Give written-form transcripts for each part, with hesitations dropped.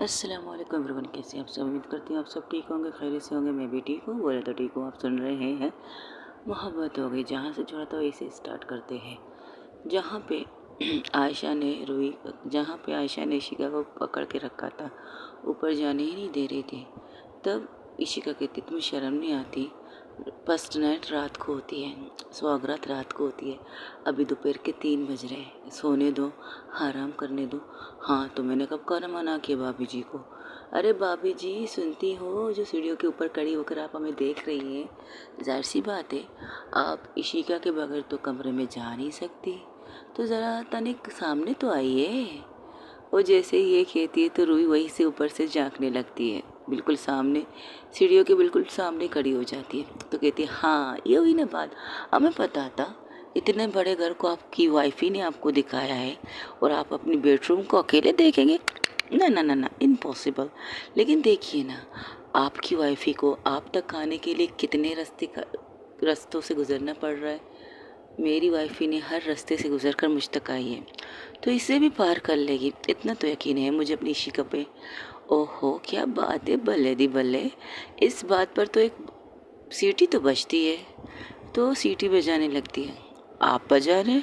अस्सलाम वालेकुम एवरीवन, कैसे आप सब। उम्मीद करती हूँ आप सब ठीक होंगे, खैरियत से होंगे। मैं भी ठीक हूँ, बोले तो ठीक हूँ। आप सुन रहे हैं मोहब्बत हो गई। जहाँ से छोड़ा था वहीं स्टार्ट करते हैं। जहाँ पे जहाँ पे आयशा ने इशिका को पकड़ के रखा था, ऊपर जाने ही नहीं दे रही थी, तब इशिका कहती तुम्हें शर्म नहीं आती। फर्स्ट नाइट रात को होती है, सुहागरात रात को होती है। अभी दोपहर के 3 बज रहे हैं, सोने दो, आराम करने दो। हाँ तो मैंने कब कहा मना किया भाभी जी को। अरे भाभी जी सुनती हो, जो सीढ़ियों के ऊपर खड़ी होकर आप हमें देख रही हैं, जाहिर सी बात है आप इशिका के बगैर तो कमरे में जा नहीं सकती, तो ज़रा तनिक सामने तो आइए। वो जैसे ही ये कहती है तो रूही वहीं से ऊपर से झांकने लगती है, बिल्कुल सामने, सीढ़ियों के बिल्कुल सामने खड़ी हो जाती है। तो कहती है हाँ ये हुई ना बात, हमें पता था इतने बड़े घर को आपकी वाइफ ही ने आपको दिखाया है और आप अपनी बेडरूम को अकेले देखेंगे। ना ना ना ना, इम्पॉसिबल। लेकिन देखिए ना, आपकी वाइफी को आप तक आने के लिए कितने रास्तों से गुजरना पड़ रहा है। मेरी वाइफी ने हर रास्ते से गुजरकर मुझ तक आई है, तो इसे भी पार कर लेगी, इतना तो यकीन है मुझे अपनी इशिका पे। ओहो क्या बात है, बल्ले दी बल्ले। इस बात पर तो एक सीटी तो बजती है, तो सीटी बजाने लगती है। आप बजा रहे,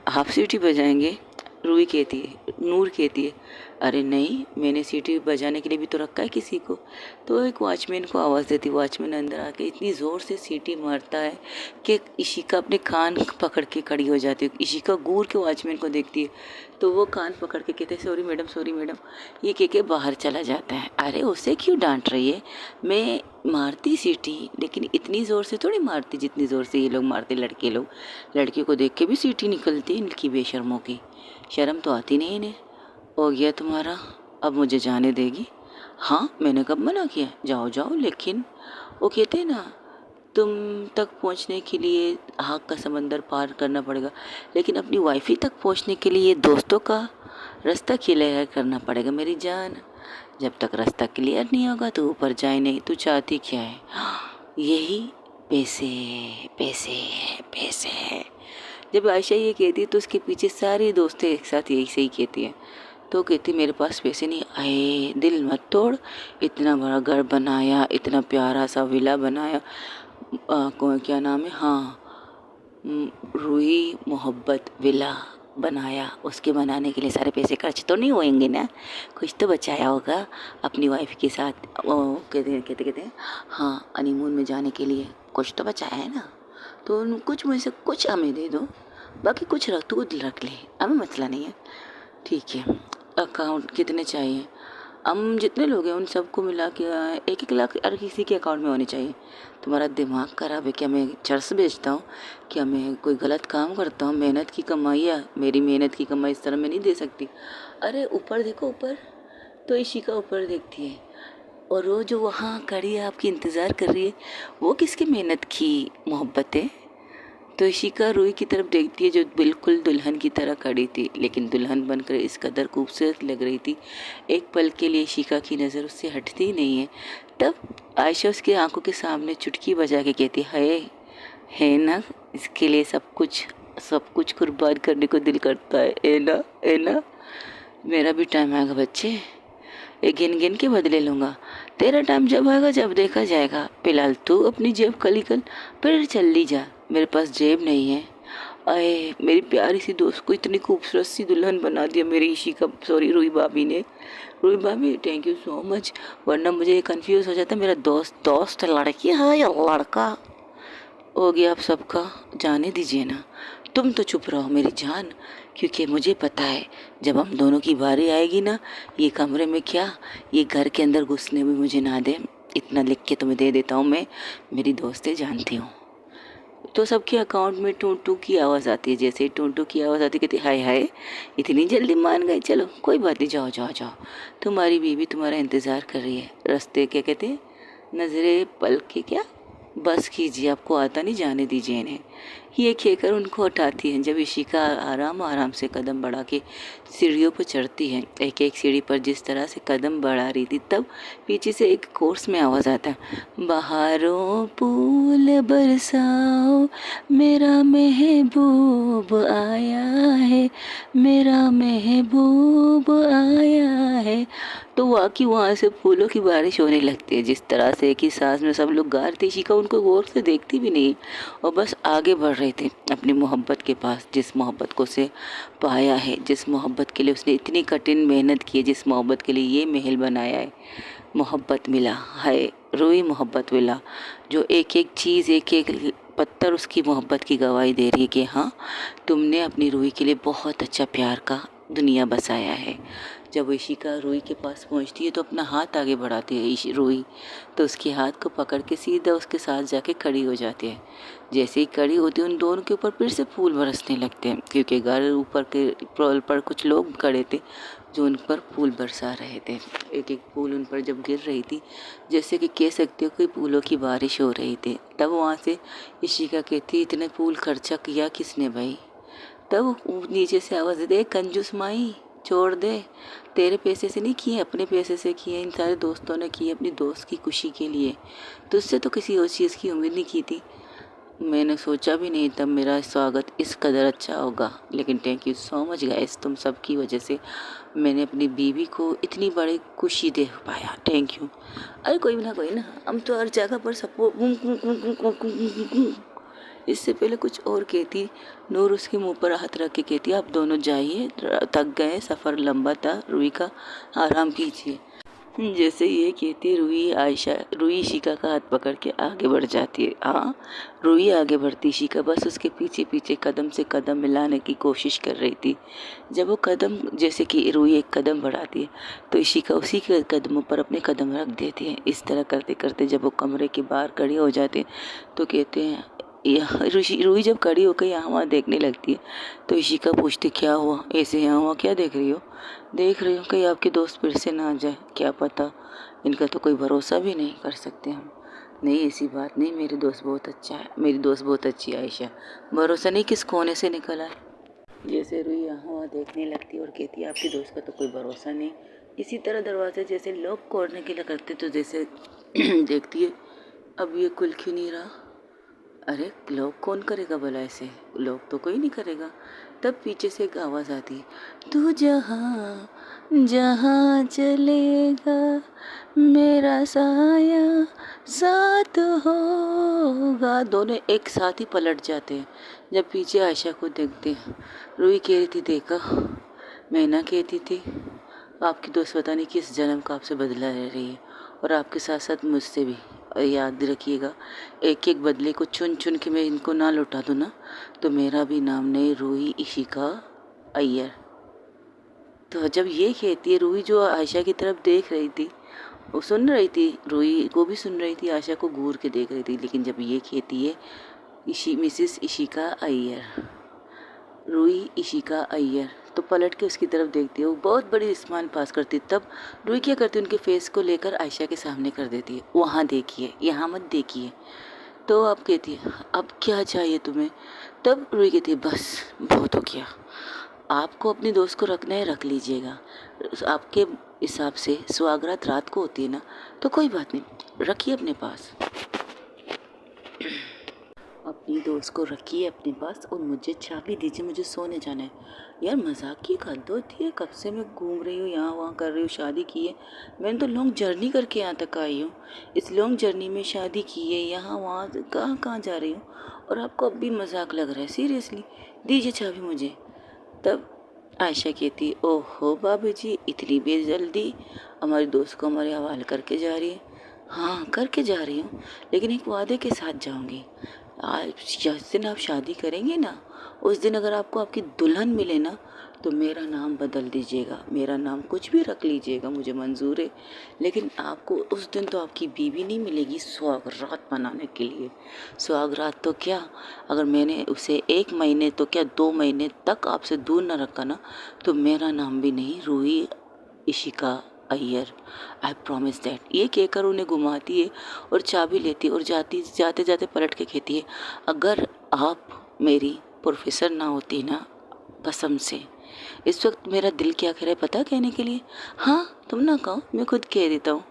आप सीटी बजाएंगे? रूही कहती है, नूर कहती है अरे नहीं, मैंने सीटी बजाने के लिए भी तो रखा है किसी को। तो एक वॉचमैन को आवाज़ देती, वॉचमैन अंदर आके इतनी ज़ोर से सीटी मारता है कि इशिका अपने कान पकड़ के खड़ी हो जाती है। इशिका घूर के वॉचमैन को देखती है, तो वो कान पकड़ के कहते हैं सॉरी मैडम, ये कह के बाहर चला जाता है। अरे उसे क्यों डांट रही है, मैं मारती सीटी लेकिन इतनी ज़ोर से थोड़ी मारती जितनी ज़ोर से ये लोग मारते लड़के लोग। लड़कियों को देख के भी सीटी निकलती इनकी बेशर्मों की, शर्म तो आती नहीं इन्हें। हो गया तुम्हारा, अब मुझे जाने देगी? हाँ मैंने कब मना किया, जाओ जाओ। लेकिन वो कहते हैं ना, तुम तक पहुंचने के लिए आग का समंदर पार करना पड़ेगा, लेकिन अपनी वाइफी तक पहुंचने के लिए दोस्तों का रास्ता क्लियर करना पड़ेगा मेरी जान। जब तक रास्ता क्लियर नहीं होगा तो ऊपर जाए नहीं। तू चाहती क्या है? यही पैसे, पैसे, पैसे। जब आयशा ये कहती है तो उसके पीछे सारी दोस्तें एक साथ यही सही कहती हैं। तो कहती मेरे पास पैसे नहीं आए, दिल मत तोड़। इतना बड़ा घर बनाया, इतना प्यारा सा विला बनाया, क्या नाम है, हाँ, रूही मोहब्बत विला बनाया। उसके बनाने के लिए सारे पैसे खर्च तो नहीं होंगे ना, कुछ तो बचाया होगा अपनी वाइफ के साथ। कहते हैं हाँ, हनीमून में जाने के लिए कुछ तो बचाया है ना, तो कुछ मुझसे कुछ हमें दे दो, बाकी कुछ रख तू रख ले, हमें मसला नहीं है। ठीक है, अकाउंट कितने चाहिए? हम जितने लोग हैं उन सबको मिला के 1-1 लाख हर किसी के अकाउंट में होने चाहिए। तुम्हारा दिमाग खराब है क्या? मैं चर्स बेचता हूँ क्या? मैं कोई गलत काम करता हूँ? मेहनत की कमाई है, मेरी मेहनत की कमाई इस तरह मैं नहीं दे सकती। अरे ऊपर देखो ऊपर। तो इशिका ऊपर देखती है, और वो जो वहाँ खड़ी है आपकी इंतज़ार कर रही है, वो किसकी मेहनत की मोहब्बत है? तो इशिका रूही की तरफ देखती है जो बिल्कुल दुल्हन की तरह खड़ी थी, लेकिन दुल्हन बनकर इस कदर खूबसूरत लग रही थी, एक पल के लिए इशिका की नज़र उससे हटती ही नहीं है। तब आयशा उसकी आंखों के सामने चुटकी बजा के कहती है ना, इसके लिए सब कुछ कुर्बान करने को दिल करता है ना। मेरा भी टाइम आएगा बच्चे, ये गिन गिन के बदले लूँगा। तेरा टाइम जब आएगा जब देखा जाएगा। फिलहाल तू अपनी जेब खाली कर, फिर चल ली जा। मेरे पास जेब नहीं है। अरे मेरी प्यारी सी दोस्त को इतनी खूबसूरत सी दुल्हन बना दिया मेरी इशिका, सॉरी रूही भाभी ने। रूही भाभी थैंक यू सो मच, वरना मुझे कंफ्यूज हो जाता मेरा दोस्त लड़की है या लड़का। हो गया आप सबका, जाने दीजिए ना। तुम तो चुप रहो मेरी जान, क्योंकि मुझे पता है जब हम दोनों की बारी आएगी ना, ये कमरे में क्या, ये घर के अंदर घुसने भी मुझे ना दे। इतना लिख के तुम्हें दे देता हूँ मैं, मेरी दोस्तें जानती हूँ। तो सबके अकाउंट में टू टू की आवाज़ आती है। जैसे ही टू टू की आवाज़ आती कहती हाय हाय, इतनी जल्दी मान गए, चलो कोई बात नहीं, जाओ जाओ जाओ, तुम्हारी बीवी तुम्हारा इंतज़ार कर रही है। रास्ते क्या कहते हैं, नज़रें पल के क्या, बस कीजिए, आपको आता नहीं, जाने दीजिए इन्हें। ये कहकर उनको उठाती है। जब इशिका आराम आराम से कदम बढ़ा के सीढ़ियों पर चढ़ती है, एक एक सीढ़ी पर जिस तरह से कदम बढ़ा रही थी, तब पीछे से एक कोर्स में आवाज़ आता है, बहारों फूल बरसाओ, मेरा महबूब आया है, मेरा महबूब आया है। तो वाकई वहाँ से फूलों की बारिश होने लगती है। जिस तरह से एक ही सांस में सब लोग गा रहे थे, इशिका उनको गौर से देखती भी नहीं और बस आगे बढ़ रहे थे अपनी मोहब्बत के पास, जिस मोहब्बत को उसे पाया है, जिस मोहब्बत के लिए उसने इतनी कठिन मेहनत की है, जिस मोहब्बत के लिए ये महल बनाया है। मोहब्बत मिला है, रूही मोहब्बत मिला, जो एक एक चीज़, एक एक पत्थर उसकी मोहब्बत की गवाही दे रही है कि हाँ, तुमने अपनी रूही के लिए बहुत अच्छा प्यार का दुनिया बसाया है। जब इशिका रूही के पास पहुंचती है तो अपना हाथ आगे बढ़ाती है रूही, तो उसके हाथ को पकड़ के सीधा उसके साथ जाके खड़ी हो जाती है। जैसे ही खड़ी होती है, उन दोनों के ऊपर फिर से फूल बरसने लगते हैं, क्योंकि घर ऊपर के फ्लोर पर कुछ लोग खड़े थे जो उन पर फूल बरसा रहे थे। एक एक फूल उन पर जब गिर रही थी, जैसे कि कह सकते हो कि फूलों की बारिश हो रही थी। तब वहाँ से इशिका कहती, इतने फूल खर्चा किया किसने भाई? तब नीचे से आवाज़ देते, कंजूस माई छोड़ दे, तेरे पैसे से नहीं किए, अपने पैसे से किए, इन सारे दोस्तों ने किए अपनी दोस्त की खुशी के लिए, तुझसे तो किसी और चीज़ की उम्मीद नहीं की थी। मैंने सोचा भी नहीं तब मेरा स्वागत इस कदर अच्छा होगा, लेकिन thank you so much guys, तुम सब की वजह से मैंने अपनी बीवी को इतनी बड़ी खुशी दे पाया, थैंक यू। अरे कोई ना, हम तो हर जगह पर सपोर्ट। इससे पहले कुछ और कहती, नूर उसके मुंह पर हाथ रख के कहती, आप दोनों जाइए, थक गए, सफ़र लंबा था, रूही का आराम कीजिए। जैसे ये कहती, रूही इशिका का हाथ पकड़ के आगे बढ़ जाती है। हाँ, रूही आगे बढ़ती, इशिका बस उसके पीछे पीछे कदम से कदम मिलाने की कोशिश कर रही थी। जब वो कदम, जैसे कि रूही एक कदम बढ़ाती है तो इशिका उसी के कदमों पर अपने कदम रख देती है। इस तरह करते करते जब वो कमरे के बाहर खड़ी हो जाते हैं तो कहते हैं, रूही जब खड़ी होकर यहाँ वहाँ देखने लगती है तो इशिका पूछती, क्या हुआ, ऐसे यहाँ हुआ क्या देख रही हो? देख रही हूँ कहीं आपके दोस्त फिर से ना आ जाए, क्या पता, इनका तो कोई भरोसा भी नहीं कर सकते हम। नहीं, ऐसी बात नहीं, मेरी दोस्त बहुत अच्छा है, मेरी दोस्त बहुत अच्छी है आयशा, भरोसा नहीं किस कोने से निकला है। जैसे रूही यहाँ वहाँ देखने लगती है और कहती है, आपकी दोस्त का तो कोई भरोसा नहीं। इसी तरह दरवाजे जैसे लॉक खोलने के लिए करते तो जैसे देखती है, अब ये खुल क्यों नहीं रहा? अरे लॉक कौन करेगा भला, ऐसे लॉक तो कोई नहीं करेगा। तब पीछे से एक आवाज़ आती है, तू जहाँ जहाँ चलेगा मेरा साया साथ होगा। दोनों एक साथ ही पलट जाते हैं जब पीछे आयशा को देखते हैं। रूही कह रही थी, देखा, मैं ना कहती थी, आपकी दोस्त पता नहीं किस जन्म का आपसे बदला ले रही है, और आपके साथ साथ मुझसे भी। और याद रखिएगा, एक एक बदले को चुन चुन के मैं इनको ना लौटा दूँ ना, तो मेरा भी नाम नहीं रूही इशिका अय्यर। तो जब ये कहती है, रूही जो आयशा की तरफ देख रही थी, वो सुन रही थी, रूही को भी सुन रही थी, आयशा को घूर के देख रही थी, लेकिन जब ये कहती है मिसिस इशिका अय्यर, रूही इशिका अय्यर, तो पलट के उसकी तरफ देखती है। वो बहुत बड़ी स्माइल पास करती है। तब रूही क्या करती है, उनके फेस को लेकर आयशा के सामने कर देती है, वहाँ देखिए, यहाँ मत देखिए। तो अब कहती है, अब क्या चाहिए तुम्हें? तब रूही कहती है, बस बहुत हो गया, आपको अपनी दोस्त को रखना है रख लीजिएगा, आपके हिसाब से सुहागरात रात को होती है ना, तो कोई बात नहीं, रखिए अपने पास, अपनी दोस्त को रखिए अपने पास, और मुझे चाबी दीजिए, मुझे सोने जाना है। यार मजाक की हद होती है, कब से मैं घूम रही हूँ, यहाँ वहाँ कर रही हूँ, शादी की है, मैंने तो लॉन्ग जर्नी करके यहाँ तक आई हूँ, इस लॉन्ग जर्नी में शादी की है, यहाँ वहाँ कहाँ कहाँ जा रही हूँ, और आपको अब भी मजाक लग रहा है? सीरियसली, दीजिए चाबी मुझे। तब आयशा कहती, ओहो भाभी जी, इतनी बेजल्दी हमारी दोस्त को हमारे हवाले करके जा रही है? हाँ करके जा रही हूँ, लेकिन एक वादे के साथ जाऊँगी। आज जिस दिन आप शादी करेंगे ना, उस दिन अगर आपको आपकी दुल्हन मिले ना, तो मेरा नाम बदल दीजिएगा, मेरा नाम कुछ भी रख लीजिएगा, मुझे मंजूर है, लेकिन आपको उस दिन तो आपकी बीवी नहीं मिलेगी सुहागरात मनाने के लिए। सुहागरात तो क्या, अगर मैंने उसे 1 महीने तो क्या 2 महीने तक आपसे दूर न रखा ना, तो मेरा नाम भी नहीं Ruhi Ishika Iyer, I promise that. ये कहकर उन्हें घुमाती है और चाबी लेती है और जाते जाते पलट के कहती है, अगर आप मेरी प्रोफेसर ना होती ना, कसम से। इस वक्त मेरा दिल क्या कह रहा है पता कहने के लिए? हाँ, तुम ना कहो, मैं खुद कह देता हूँ।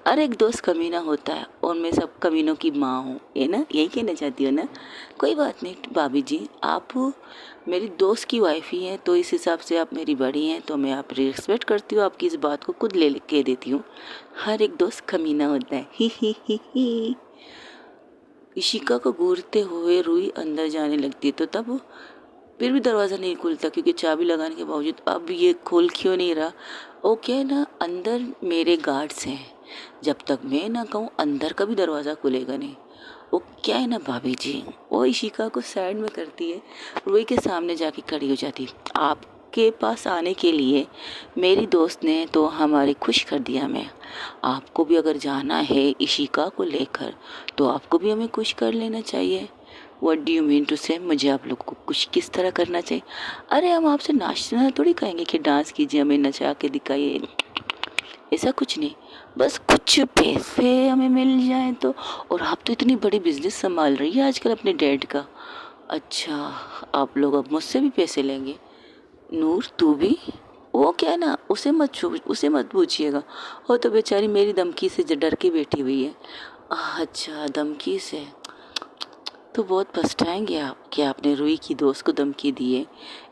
अरे एक दोस्त कमीना होता है और मैं सब कमीनों की माँ हूँ, ये ना, यही कहना चाहती हो ना? कोई बात नहीं भाभी जी, आप मेरी दोस्त की वाइफ ही हैं, तो इस हिसाब से आप मेरी बड़ी हैं, तो मैं आप रिस्पेक्ट करती हूँ, आपकी इस बात को खुद ले कह देती हूँ। हर एक दोस्त कमीना होता है, ही। इशिका को घूरते हुए रूही अंदर जाने लगती है, तो तब फिर भी दरवाज़ा नहीं खुलता, क्योंकि चाबी लगाने के बावजूद अब ये खुल क्यों नहीं रहा? ओ क्या ना, अंदर मेरे गार्ड्स हैं, जब तक मैं ना कहूँ अंदर का भी दरवाज़ा खुलेगा नहीं। वो क्या है ना भाभी जी, वो इशिका को साइड में करती है, रूही के सामने जाके खड़ी हो जाती है। आपके पास आने के लिए मेरी दोस्त ने तो हमारे खुश कर दिया। मैं आपको भी अगर जाना है इशिका को लेकर, तो आपको भी हमें खुश कर लेना चाहिए। What do you mean to say? मुझे आप लोग को कुछ किस तरह करना चाहिए? अरे हम आपसे नाचना थोड़ी कहेंगे कि डांस कीजिए, हमें नचा के दिखाइए, ऐसा कुछ नहीं। बस कुछ पैसे हमें मिल जाए तो। और आप तो इतनी बड़ी बिजनेस संभाल रही है आजकल अपने डैड का। अच्छा, आप लोग अब मुझसे भी पैसे लेंगे? नूर तू भी? वो क्या है ना, उसे मत पूछिएगा, वो तो बेचारी मेरी धमकी से डर के बैठी हुई है। अच्छा, धमकी से तो बहुत पछताएंगे आप कि आपने रूही की दोस्त को धमकी दी है।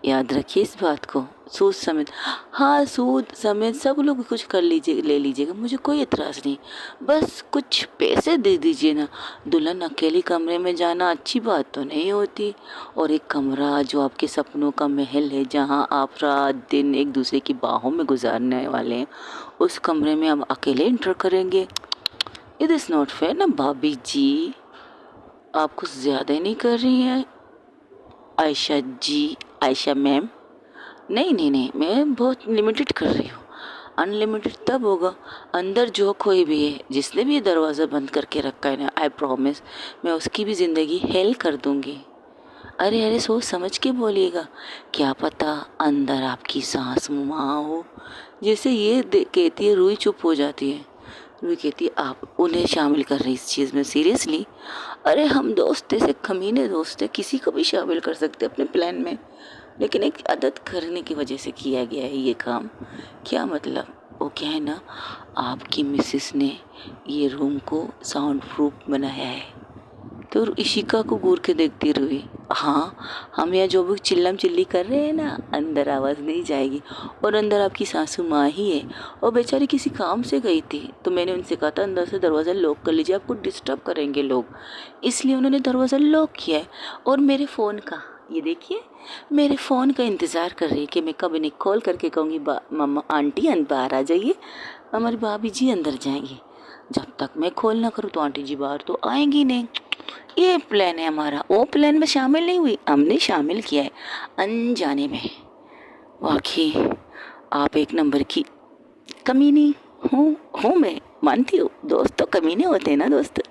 याद रखिए इस बात को, सूद समेत। हाँ, सूद समेत सब लोग कुछ कर लीजिए, ले लीजिएगा, मुझे कोई एतराज़ नहीं, बस कुछ पैसे दे दीजिए ना। दुल्हन अकेली कमरे में जाना अच्छी बात तो नहीं होती, और एक कमरा जो आपके सपनों का महल है, जहाँ आप रात दिन एक दूसरे की बाहों में गुजारने वाले हैं, उस कमरे में हम अकेले इंटर करेंगे? इट इज़ नॉट फेयर ना भाभी जी, आप कुछ ज़्यादा ही नहीं कर रही हैं आयशा जी, आयशा मैम? नहीं नहीं नहीं, मैं बहुत लिमिटेड कर रही हूँ। अनलिमिटेड तब होगा अंदर जो कोई भी है, जिसने भी ये दरवाज़ा बंद करके रखा है ना, आई प्रॉमिस मैं उसकी भी ज़िंदगी हेल कर दूँगी। अरे अरे, सोच समझ के बोलिएगा, क्या पता अंदर आपकी सास माँ हो। जैसे ये कहती है, रूही चुप हो जाती है। रूही कहती है, आप उन्हें शामिल कर रही इस चीज़ में सीरियसली? अरे हम दोस्त ऐसे कमीने दोस्त हैं, किसी को भी शामिल कर सकते अपने प्लान में, लेकिन एक आदत करने की वजह से किया गया है ये काम। क्या मतलब? वो क्या है ना, आपकी मिसेस ने ये रूम को साउंड प्रूफ बनाया है। तो इशिका को घूर के देखती रही। हाँ, हम यहाँ जो भी चिल्लम चिल्ली कर रहे हैं ना, अंदर आवाज़ नहीं जाएगी। और अंदर आपकी सासू माँ ही है, और बेचारी किसी काम से गई थी, तो मैंने उनसे कहा था अंदर से दरवाज़ा लॉक कर लीजिए, आपको डिस्टर्ब करेंगे लोग, इसलिए उन्होंने दरवाज़ा लॉक किया है। और मेरे फ़ोन का ये देखिए, मेरे फ़ोन का इंतज़ार कर रही है कि मैं कब इन्हें कॉल करके कहूँगी मम्मा आंटी बाहर आ जाइए, हमारी भाभी जी अंदर जाएंगी। जब तक मैं कॉल ना करूँ तो आंटी जी बाहर तो आएंगी नहीं। ये प्लान है हमारा, वो प्लान में शामिल नहीं हुई, हमने शामिल किया है अनजाने में। वाकई आप एक नंबर की कमीनी हूँ मैं मानती हूँ, दोस्त तो कमीने होते हैं ना दोस्त,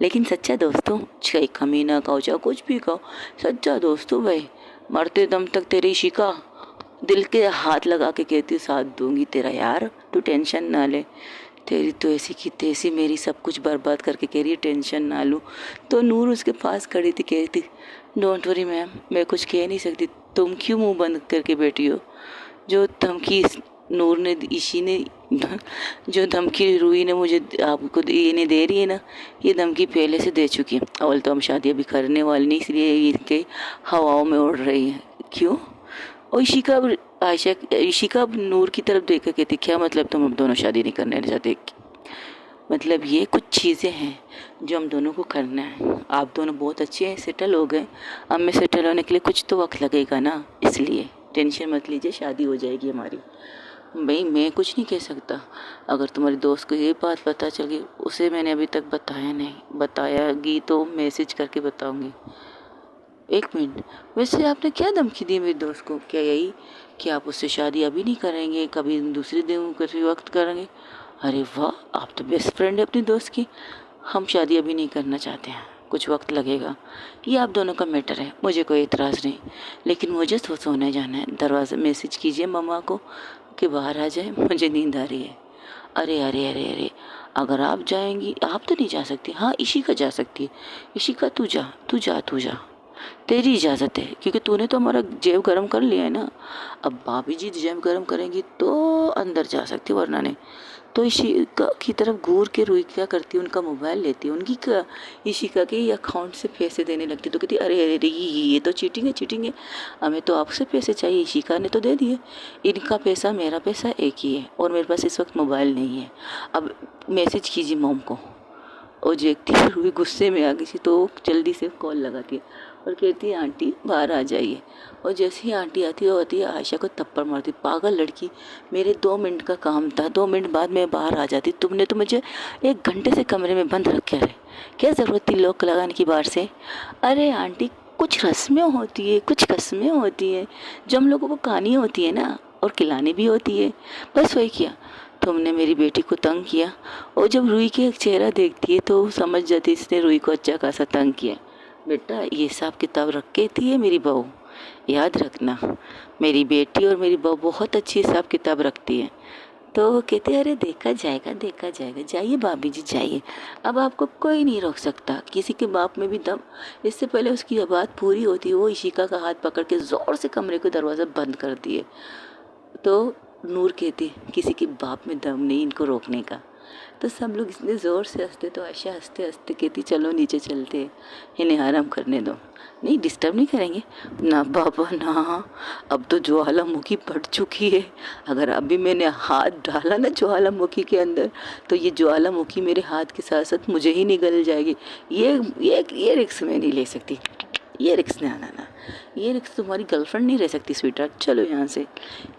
लेकिन सच्चा दोस्त हूँ। चाहे कमीना कहो चाहे कुछ भी कहो, सच्चा दोस्त हूँ भाई। मरते दम तक तेरी शिका दिल के हाथ लगा के कहती हूँ, साथ दूंगी तेरा यार, तू टेंशन ना ले। तेरी तो ऐसी की तैसी मेरी सब कुछ बर्बाद करके कह रही है टेंशन ना लूँ। तो नूर उसके पास खड़ी थी, कह रही थी डोंट वरी मैम, मैं कुछ कह नहीं सकती, तुम क्यों मुंह बंद करके बैठी हो? जो धमकी नूर ने इशी ने जो धमकी रूही ने मुझे आपको ये नहीं दे रही है ना, ये धमकी पहले से दे चुकी है। अवल तो हम शादी अभी करने वाली नहीं, इसलिए ये हवाओं में उड़ रही है। क्यों? और इशिका अब नूर की तरफ देख कर कहती, क्या मतलब तुम अब दोनों शादी नहीं करने चाहते? मतलब ये कुछ चीज़ें हैं जो हम दोनों को करना है। आप दोनों बहुत अच्छे हैं, सेटल हो गए, अब मैं सेटल होने के लिए कुछ तो वक्त लगेगा ना, इसलिए टेंशन मत लीजिए, शादी हो जाएगी हमारी। भाई मैं कुछ नहीं कह सकता, अगर तुम्हारी दोस्त को ये बात पता चल गई, उसे मैंने अभी तक बताया नहीं, बतायागी तो मैसेज करके बताऊंगी। एक मिनट, वैसे आपने क्या धमकी दी मेरी दोस्त को? क्या यही कि आप उससे शादी अभी नहीं करेंगे, कभी दूसरे दिन किसी वक्त करेंगे? अरे वाह, आप तो बेस्ट फ्रेंड है अपनी दोस्त की। हम शादी अभी नहीं करना चाहते हैं, कुछ वक्त लगेगा, ये आप दोनों का मैटर है, मुझे कोई एतराज़ नहीं, लेकिन मुझे तो सोने जाना है। दरवाज़ा मैसेज कीजिए मम्मा को कि बाहर आ जाए, मुझे नींद आ रही है। अरे अरे अरे अरे, अगर आप जाएंगी, आप तो नहीं जा सकती। हाँ, इशिका जा सकती है। इशिका तू जा, तू जा, तू जा। तेरी इजाज़त है, क्योंकि तूने तो हमारा जेब गर्म कर लिया है ना। अब भाभी जी जेब गर्म करेंगी तो अंदर जा सकती, वरना नहीं। तो इशिका की तरफ घूर के रुई क्या करती है, उनका मोबाइल लेती है, उनकी इशिका के अकाउंट से पैसे देने लगती। तो कहती अरे अरे ये तो चीटिंग है, चीटिंग है, हमें तो आपसे पैसे चाहिए, इशिका ने तो दे दिए। इनका पैसा मेरा पैसा एक ही है, और मेरे पास इस वक्त मोबाइल नहीं है। अब मैसेज कीजिए मॉम को। और देखती है रूही गुस्से में आ गई थी, तो जल्दी से कॉल लगाती है और कहती है आंटी बाहर आ जाइए। और जैसे ही आंटी आती है होती है आयशा को थप्पड़ मारती, पागल लड़की, मेरे 2 मिनट का काम था, 2 मिनट बाद मैं बाहर आ जाती, तुमने तो मुझे 1 घंटे से कमरे में बंद रखे है, क्या ज़रूरत थी लॉक लगाने की बाहर से। अरे आंटी कुछ रस्में होती है, कुछ कस्में होती है जो हम लोगों को कहानी होती है ना, और खिलानी भी होती है, बस वही किया। तुमने मेरी बेटी को तंग किया, और जब रूही के एक चेहरा देखती है तो समझ जाती है इसने रूही को अच्छा खासा तंग किया। बेटा ये हिसाब किताब रख के थी है मेरी बहू, याद रखना, मेरी बेटी और मेरी बहू बहुत अच्छी हिसाब किताब रखती है। तो वो कहते हैं अरे देखा जाएगा, देखा जाएगा, जाइए भाभी जी जाइए, अब आपको कोई नहीं रोक सकता, किसी के बाप में भी दम। इससे पहले उसकी बात पूरी होती है वो इशिका का हाथ पकड़ के ज़ोर से कमरे को दरवाज़ा बंद कर दिए। तो नूर कहती किसी के बाप में दम नहीं इनको रोकने का। तो सब लोग इतने ज़ोर से हंसते, तो आयशा हंसते हंसते कहती चलो नीचे चलते हैं, इन्हें आराम करने दो, नहीं डिस्टर्ब नहीं करेंगे। ना बाबा ना, अब तो ज्वालामुखी बढ़ चुकी है, अगर अभी मैंने हाथ डाला ना ज्वालामुखी के अंदर तो ये ज्वालामुखी मेरे हाथ के साथ साथ मुझे ही निगल जाएगी। ये रिस्क मैं नहीं ले सकती, ये रिक्स ना ना ना, ये रिक्स तुम्हारी गर्लफ्रेंड नहीं रह सकती स्वीटहार्ट, चलो यहाँ से।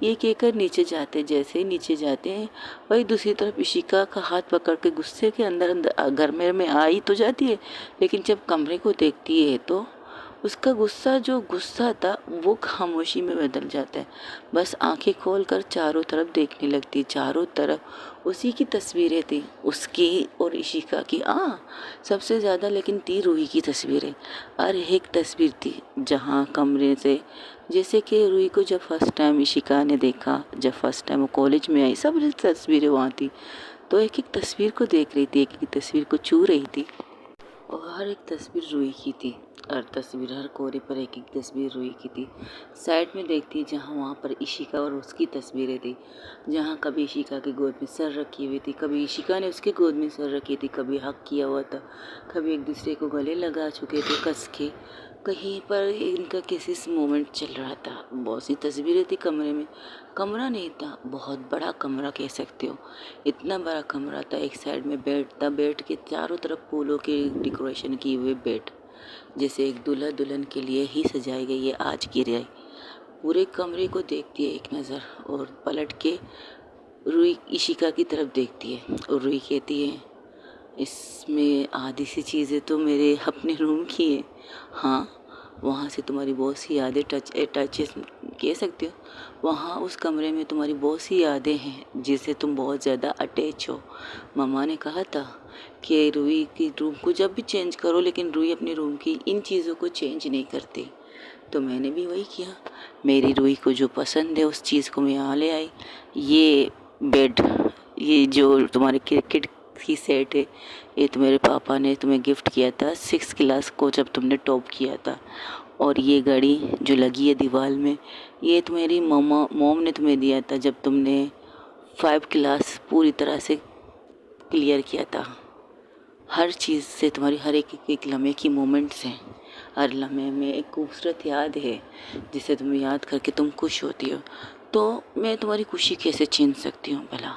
ये कहकर नीचे जाते, जैसे ही नीचे जाते हैं वही दूसरी तरफ इशिका का हाथ पकड़ के गुस्से के अंदर अंदर घर में आई तो जाती है, लेकिन जब कमरे को देखती है तो उसका गुस्सा जो गुस्सा था वो खामोशी में बदल जाता है। बस आंखें खोलकर चारों तरफ देखने लगती, चारों तरफ उसी की तस्वीरें थी, उसकी और इशिका की। सबसे ज़्यादा लेकिन थी रूही की तस्वीरें। हर एक तस्वीर थी जहाँ कमरे से, जैसे कि रूही को जब फर्स्ट टाइम इशिका ने देखा, जब फर्स्ट टाइम वो कॉलेज में आई, सब तस्वीरें वहाँ थी। तो एक एक तस्वीर को देख रही थी, एक एक तस्वीर को छू रही थी, और हर एक तस्वीर रूही की थी। हर तस्वीर, हर कोरे पर एक एक तस्वीर रूही की थी। साइड में देखती जहाँ वहाँ पर इशिका और उसकी तस्वीरें थी, जहाँ कभी इशिका की गोद में सर रखी हुई थी, कभी इशिका ने उसके गोद में सर रखी थी, कभी हक किया हुआ था, कभी एक दूसरे को गले लगा चुके थे कस के, कहीं पर इनका किसी मोमेंट चल रहा था। बहुत सी तस्वीरें थी कमरे में। कमरा नहीं था, बहुत बड़ा कमरा कह सकते हो, इतना बड़ा कमरा था। एक साइड में बेड था, बेड के चारों तरफ फूलों की डेकोरेशन की हुई बेड, जैसे एक दूल्हा दुल्हन के लिए ही सजाई गई है आज की रात। पूरे कमरे को देखती है एक नज़र, और पलट के रूही इशिका की तरफ देखती है, और रूही कहती है इसमें आधी सी चीज़ें तो मेरे अपने रूम की है। हाँ, वहाँ से तुम्हारी बहुत सी यादें टचेस कह सकते हो, वहाँ उस कमरे में तुम्हारी बहुत सी यादें हैं जिससे तुम बहुत ज़्यादा अटैच हो। मम्मा ने कहा था कि रूही की रूम को जब भी चेंज करो, लेकिन रूही अपने रूम की इन चीज़ों को चेंज नहीं करती। तो मैंने भी वही किया, मेरी रूही को जो पसंद है उस चीज़ को मैं यहाँ ले आई। ये बेड, ये जो तुम्हारे क्रिकेट की सेट है, ये तुम्हारे पापा ने तुम्हें गिफ्ट किया था 6th क्लास को जब तुमने टॉप किया था। और ये घड़ी जो लगी है दीवार में, ये तुम्हारी मॉम ने तुम्हें दिया था जब तुमने 5 क्लास पूरी तरह से क्लियर किया था। हर चीज़ से तुम्हारी हर एक लम्हे की मोमेंट्स हैं, हर लम्हे में एक खूबसूरत याद है जिसे तुम याद करके तुम खुश होती हो। तो मैं तुम्हारी खुशी कैसे छीन सकती हूँ भला।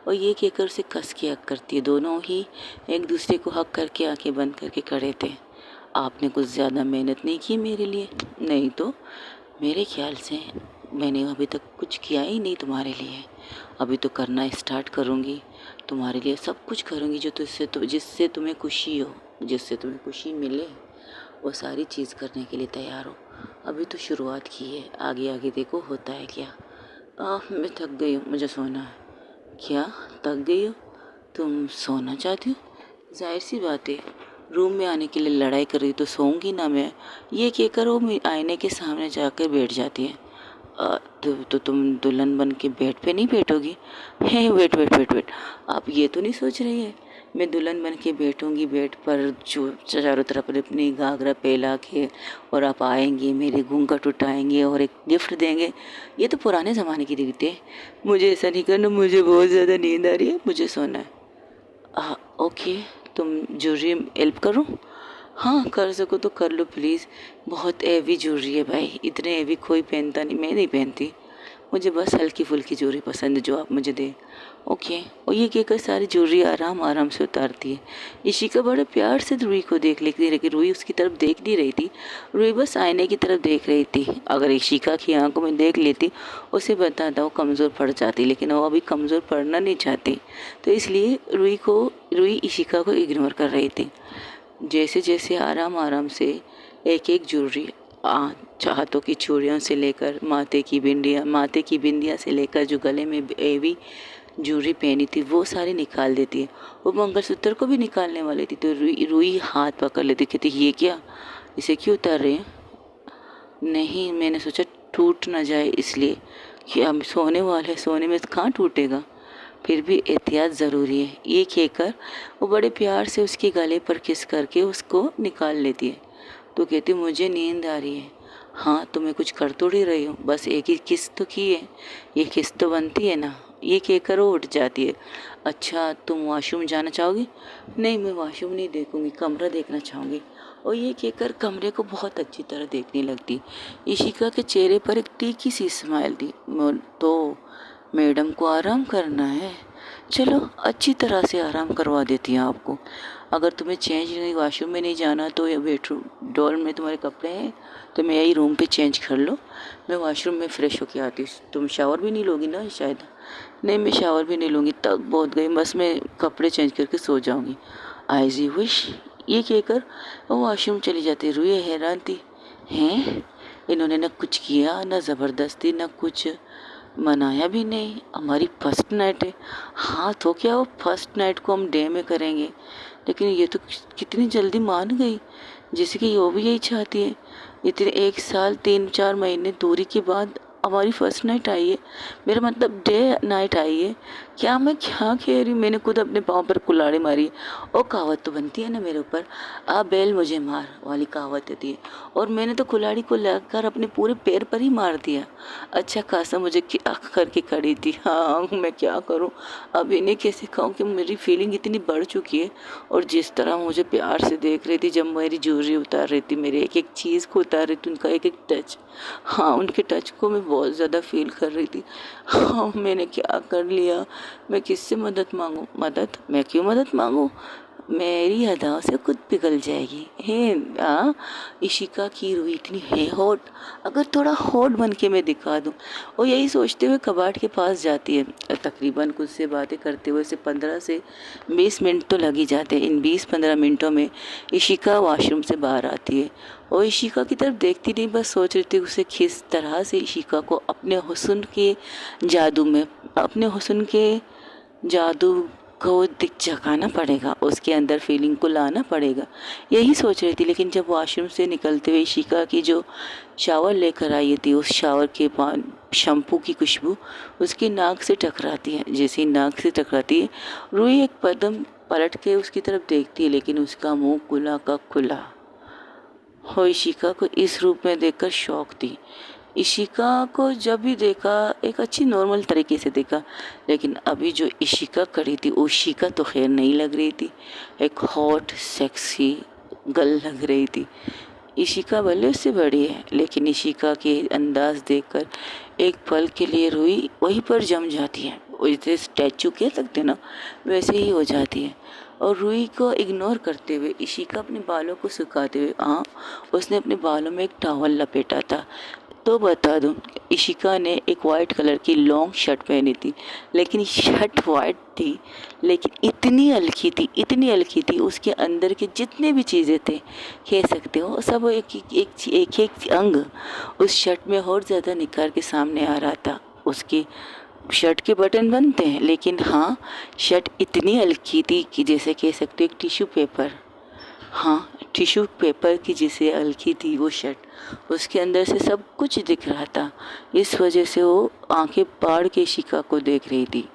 और ये कहकर उसे कस के हक करती है। दोनों ही एक दूसरे को हक करके आंखें बंद करके खड़े थे। आपने कुछ ज़्यादा मेहनत नहीं की मेरे लिए, नहीं तो मेरे ख्याल से मैंने अभी तक कुछ किया ही नहीं तुम्हारे लिए। अभी तो करना स्टार्ट करूँगी, तुम्हारे लिए सब कुछ करूँगी जो जिससे तुम्हें खुशी हो, जिससे तुम्हें खुशी मिले, वो सारी चीज़ करने के लिए तैयार हो। अभी तो शुरुआत की है, आगे आगे देखो होता है क्या। मैं थक गई हूँ, मुझे सोना है। क्या थक गई हो? तुम सोना चाहती हो? जाहिर सी बात है, रूम में आने के लिए लड़ाई कर रही तो सोऊंगी ना मैं। ये कहकर वो आईने के सामने जाकर बैठ जाती है। तो तुम दुल्हन बन के बेड पे नहीं बैठोगी? हे वेट वेट वेट वेट, आप ये तो नहीं सोच रही है मैं दुल्हन बन के बैठूंगी बेड पर, जो चारों तरफ अपनी घाघरा फैला के, और आप आएंगे, मेरे घूंघट उठाएंगे और एक गिफ्ट देंगे। ये तो पुराने ज़माने की रीत है। मुझे ऐसा नहीं करना, मुझे बहुत ज़्यादा नींद आ रही है, मुझे सोना है। ओके, तुम ज्वेलरी हेल्प करो? हाँ, कर सको तो कर लो प्लीज़। बहुत हैवी ज्वेलरी है भाई, इतने हैवी कोई पहनता नहीं, मैं नहीं पहनती। मुझे बस हल्की फुल्की ज्वेलरी पसंद है जो आप मुझे दें। ओके। और ये कहकर सारी ज्वेलरी आराम आराम से उतारती है। इशिका बड़े प्यार से रूही को देख लेती है, लेकिन रूही उसकी तरफ देख नहीं रही थी। रूही बस आईने की तरफ देख रही थी। अगर इशिका की आंखों में देख लेती, उसे बताता वो कमज़ोर पड़ जाती, लेकिन वो अभी कमज़ोर पड़ना नहीं चाहती, तो इसलिए रूही इशिका को इग्नोर कर रही थी। जैसे जैसे आराम आराम से एक एक ज्वेलरी, हाथों की चूड़ियों से लेकर माथे की बिंदियाँ से लेकर जो गले में हेवी ज्वेलरी पहनी थी वो सारी निकाल देती है। वो मंगलसूत्र को भी निकालने वाली थी, तो रूही हाथ पकड़ लेती, कहती ये क्या, इसे क्यों उतार रहे हैं? नहीं, मैंने सोचा टूट ना जाए इसलिए, कि हम सोने वाले, सोने में कहाँ टूटेगा, फिर भी एहतियात ज़रूरी है। ये कहकर वो बड़े प्यार से उसके गले पर किस करके उसको निकाल लेती है। तो कहती मुझे नींद आ रही है। हाँ, तो मैं कुछ कर तो नहीं रही हूँ, बस एक ही किस्त तो की है, ये किस्त तो बनती है ना। ये कहकर वो उठ जाती है। अच्छा, तुम वॉशरूम जाना चाहोगी? नहीं, मैं वॉशरूम नहीं देखूंगी, कमरा देखना चाहूँगी। और ये कहकर कमरे को बहुत अच्छी तरह देखने लगती। इशिका के चेहरे पर एक तीखी सी स्माइल थी। तो मैडम को आराम करना है, चलो अच्छी तरह से आराम करवा देती हैं आपको। अगर तुम्हें चेंज नहीं, वॉशरूम में नहीं जाना, तो ये बेडरूम डॉल में तुम्हारे कपड़े हैं, तो मैं यही रूम पे चेंज कर लो, मैं वॉशरूम में फ़्रेश होके आती हूँ। तुम शावर भी नहीं लोगी ना शायद? नहीं, मैं शावर भी नहीं लूँगी, तक बहुत गई, बस मैं कपड़े चेंज करके सो जाऊँगी। As you wish. ये कहकर वो वॉशरूम चली जाती। रूही हैरान थी, हैं इन्होंने न कुछ किया, न ज़बरदस्ती, न कुछ मनाया भी नहीं, हमारी फर्स्ट नाइट है। हाँ, तो क्या, वो फर्स्ट नाइट को हम डे में करेंगे, लेकिन ये तो कितनी जल्दी मान गई, जैसे कि वो भी यही चाहती है। इतने 1 साल 3-4 महीने दूरी के बाद हमारी फर्स्ट नाइट आई है, मेरा मतलब डे नाइट आई है। क्या मैं क्या कह रही हूँ, मैंने खुद अपने पाँव पर कुल्हाड़ी मारी। और कहावत तो बनती है ना मेरे ऊपर, आ बैल मुझे मार वाली कहावत होती है, और मैंने तो कुल्हाड़ी को लगाकर अपने पूरे पैर पर ही मार दिया। अच्छा खासा मुझे क्या करके खड़ी थी। हाँ, मैं क्या करूँ, अब इन्हें कैसे कहूँ कि मेरी फीलिंग इतनी बढ़ चुकी है। और जिस तरह मुझे प्यार से देख रही थी, जब मेरी ज्वेलरी उतार रही थी, मेरे एक एक चीज़ को उतार रही थी, उनका एक एक टच, हाँ उनके टच को मैं बहुत ज़्यादा फील कर रही थी। हाँ, मैंने क्या कर लिया, मैं किससे मदद मांगूँ? मदद, मैं क्यों मदद मांगूँ, मेरी अदाओं से खुद पिघल जाएगी। है इशिका की रूही इतनी है हॉट, अगर थोड़ा हॉट बन के मैं दिखा दूँ। और यही सोचते हुए कबाड़ के पास जाती है। तकरीबन कुछ से बातें करते हुए से 15 से 20 मिनट तो लग ही जाते हैं। इन 20-15 मिनटों में इशिका वॉशरूम से बाहर आती है और इशिका की तरफ देखती नहीं, बस सोच रही थी उसे किस तरह से इशिका को अपने हुस्न के जादू को जगाना पड़ेगा, उसके अंदर फीलिंग को लाना पड़ेगा, यही सोच रही थी। लेकिन जब वॉशरूम से निकलते हुए इशिका की जो शावर लेकर आई थी, उस शावर के शैम्पू की खुशबू उसकी नाक से टकराती है। जैसे ही नाक से टकराती है, रूही एक कदम पलट के उसकी तरफ देखती है, लेकिन उसका मुंह खुला का खुला। हो इशिका को इस रूप में देखकर शौक थी। इशिका को जब भी देखा एक अच्छी नॉर्मल तरीके से देखा, लेकिन अभी जो इशिका खड़ी थी वो इशिका तो खैर नहीं लग रही थी, एक हॉट सेक्सी गर्ल लग रही थी। इशिका भले उससे बड़ी है, लेकिन इशिका के अंदाज देखकर एक पल के लिए रूही वहीं पर जम जाती है। जैसे स्टैचू कह सकते ना, वैसे ही हो जाती है। और रूही को इग्नोर करते हुए इशिका अपने बालों को सुखाते हुए, हाँ उसने अपने बालों में एक टॉवल लपेटा था। तो बता दूं, इशिका ने एक वाइट कलर की लॉन्ग शर्ट पहनी थी, लेकिन शर्ट वाइट थी, लेकिन इतनी हल्की थी, उसके अंदर के जितने भी चीज़ें थे कह सकते हो सब एक अंग उस शर्ट में और ज़्यादा निखार के सामने आ रहा था। उसकी शर्ट के बटन बनते हैं, लेकिन हाँ शर्ट इतनी हल्की थी कि जैसे कह सकते हो एक टिश्यू पेपर, हाँ टिश्यू पेपर की जिसे हल्की थी वो शर्ट, उसके अंदर से सब कुछ दिख रहा था। इस वजह से वो आंखें फाड़ के इशिका को देख रही थी।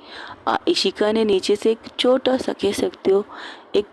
इशिका ने नीचे से एक छोटा सा, कह सकते हो एक